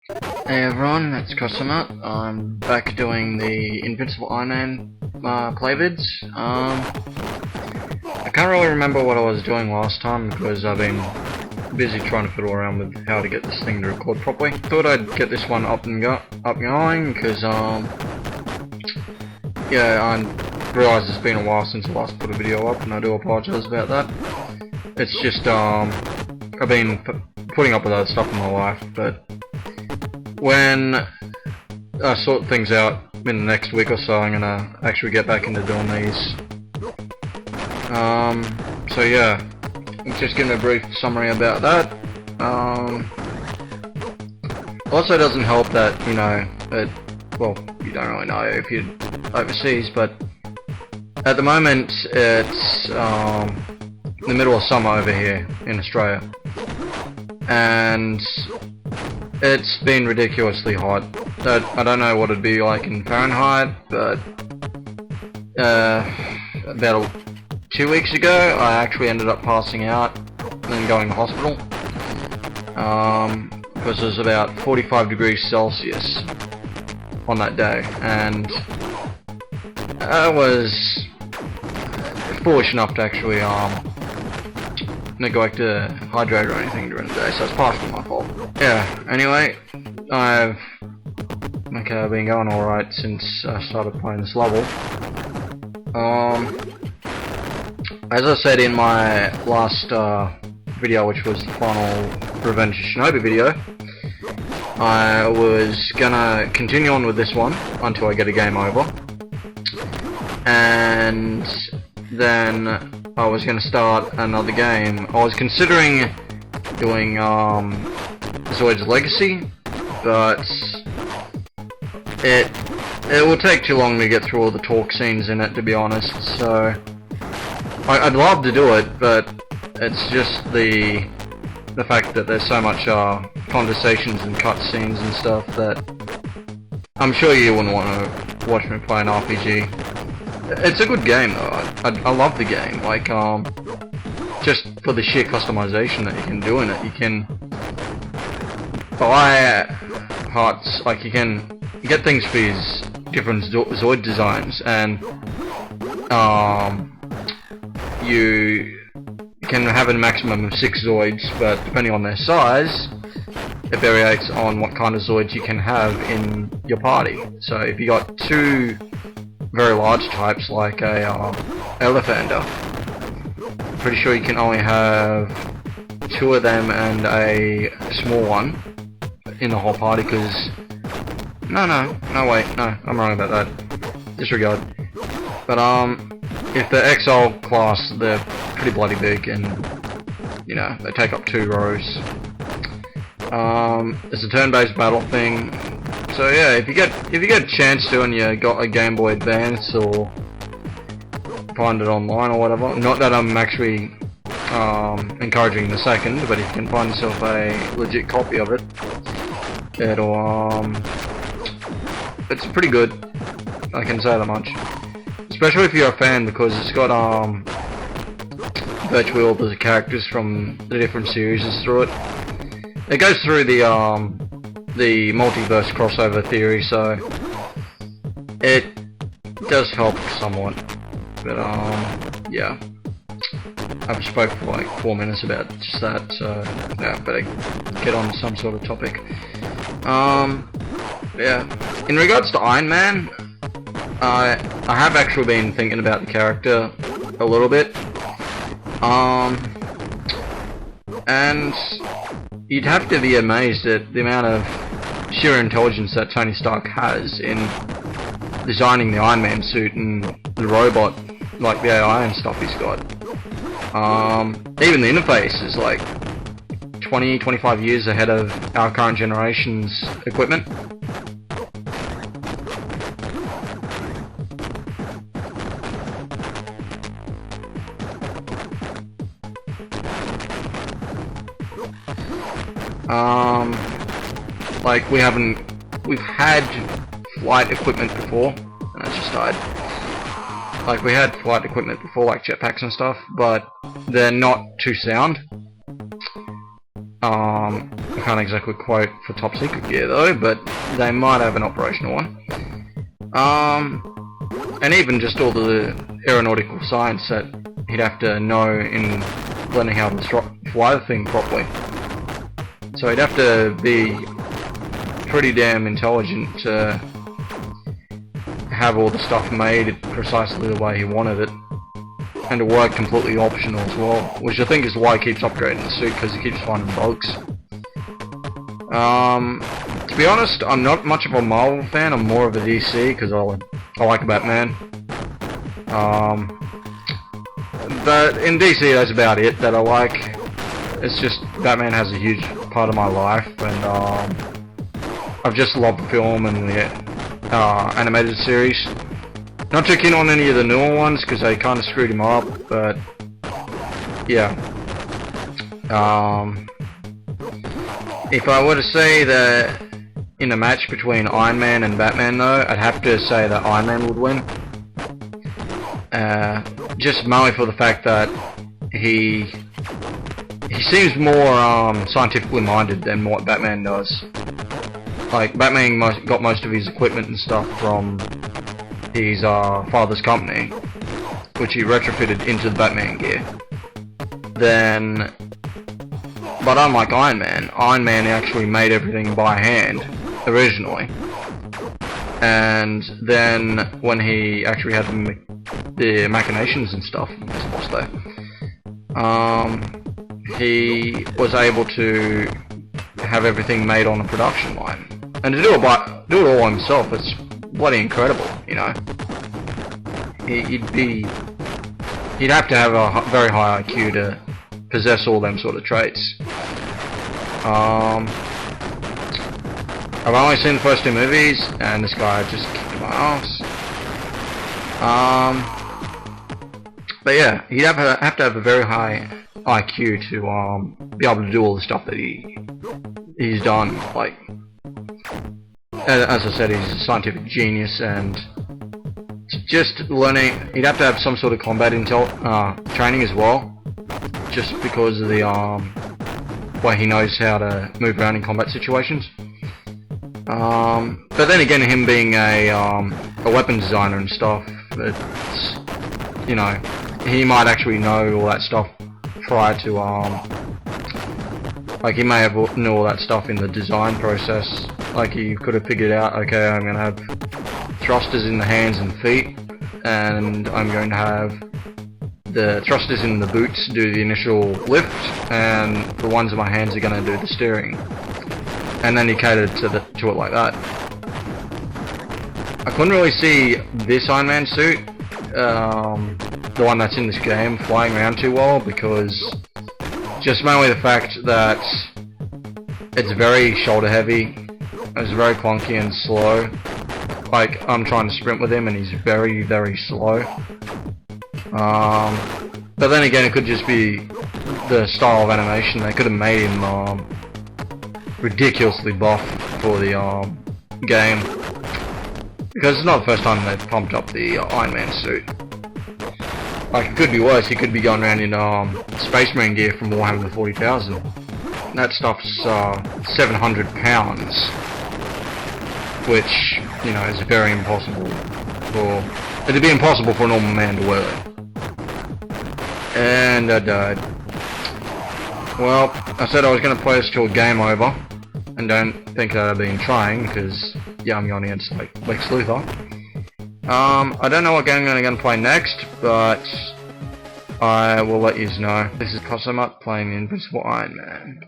Hey everyone, it's Cosomut. I'm back doing the Invincible Iron Man playvids. I can't really remember what I was doing last time because I've been busy trying to fiddle around with how to get this thing to record properly. Thought I'd get this one up and going because yeah, I realised it's been a while since I last put a video up, and I do apologise about that. It's just I've been putting up with other stuff in my life, but when I sort things out in the next week or so, I'm gonna actually get back into doing these. So yeah, just giving a brief summary about that. Also doesn't help that, you know, well, you don't really know if you're overseas, but at the moment it's the middle of summer over here in Australia, and it's been ridiculously hot. I don't know what it'd be like in Fahrenheit, but about 2 weeks ago I actually ended up passing out and going to hospital because it was about 45 degrees Celsius on that day, and I was foolish enough to actually neglect to hydrate or anything during the day, so it's partially my fault. Yeah, anyway, I've been going alright since I started playing this level. As I said in my last video, which was the final Revenge of Shinobi video, I was gonna continue on with this one until I get a game over, and then I was gonna start another game. I was considering doing Zoid's Legacy, but it will take too long to get through all the talk scenes in it, to be honest. So I'd love to do it, but it's just the fact that there's so much conversations and cutscenes and stuff that I'm sure you wouldn't want to watch me play an RPG. It's a good game though. I love the game. Like just for the sheer customization that you can do in it. You can buy parts, like you can get things for these different Zoid designs, and you can have a maximum of 6 Zoids, but depending on their size, it varies on what kind of Zoids you can have in your party. So if you got 2 very large types like a Elephander, I'm pretty sure you can only have 2 of them and a small one in the whole party, because no wait, no, I'm wrong about that, disregard. But if the XL class, they're pretty bloody big, and you know, they take up 2 rows. It's a turn-based battle thing. So yeah, if you get a chance to, and you got a Game Boy Advance or find it online or whatever, not that I'm actually encouraging the second, but if you can find yourself a legit copy of it, it's pretty good, I can say that much. Especially if you're a fan, because it's got virtually all the characters from the different series through it. It goes through the multiverse crossover theory, so it does help somewhat. But yeah, I've spoken for like 4 minutes about just that, so yeah, better get on to some sort of topic. Yeah, in regards to Iron Man, I have actually been thinking about the character a little bit, and you'd have to be amazed at the amount of sheer intelligence that Tony Stark has in designing the Iron Man suit and the robot, like the AI and stuff he's got. Even the interface is like 20-25 years ahead of our current generation's equipment. Like we've had flight equipment before, and I just died. Like we had flight equipment before, like jetpacks and stuff, but they're not too sound. I can't exactly quote for top secret gear though, but they might have an operational one. And even just all the aeronautical science that he'd have to know in learning how to fly the thing properly. So he'd have to be pretty damn intelligent to have all the stuff made precisely the way he wanted it, and to work completely optional as well, which I think is why he keeps upgrading the suit, because he keeps finding bugs. To be honest, I'm not much of a Marvel fan, I'm more of a DC, because I like Batman. But in DC that's about it that I like. It's just Batman has a huge part of my life, and I've just loved the film and the animated series. Not too keen on any of the newer ones because they kind of screwed him up, but yeah. If I were to say that in a match between Iron Man and Batman though, I'd have to say that Iron Man would win. Just mainly for the fact that he seems more scientifically minded than what Batman does. Like, Batman got most of his equipment and stuff from his father's company, which he retrofitted into the Batman gear. But unlike Iron Man actually made everything by hand, originally. And then, when he actually had the machinations and stuff, what's there, he was able to have everything made on a production line. And to do it all himself, it's bloody incredible, you know. He'd have to have a very high IQ to possess all them sort of traits. I've only seen the first two movies, and this guy just kicked my ass. But yeah, he'd have to have a very high IQ to be able to do all the stuff that he's done. Like, as I said, he's a scientific genius, and just learning, he'd have to have some sort of combat training as well, just because of the way he knows how to move around in combat situations. But then again, him being a weapon designer and stuff, it's, you know, he might actually know all that stuff prior to like, he may have knew all that stuff in the design process. Like, he could have figured out, okay, I'm going to have thrusters in the hands and feet, and I'm going to have the thrusters in the boots do the initial lift, and the ones in my hands are going to do the steering. And then he catered to it like that. I couldn't really see this Iron Man suit, the one that's in this game, flying around too well, because just mainly the fact that it's very shoulder heavy, it's very clunky and slow. Like, I'm trying to sprint with him and he's very, very slow. But then again, it could just be the style of animation. They could have made him ridiculously buff for the game, because it's not the first time they've pumped up the Iron Man suit. Like, it could be worse. He could be going around in Space Marine gear from Warhammer 40,000. That stuff's 700 pounds, which, you know, is very impossible it'd be impossible for a normal man to wear. And I died. Well, I said I was going to play this till game over, and don't think that I've been trying, because, yeah, I'm going against, like, Lex Luthor. I don't know what game I'm going to play next, but I will let you know. This is Cosomut playing Invincible Iron Man.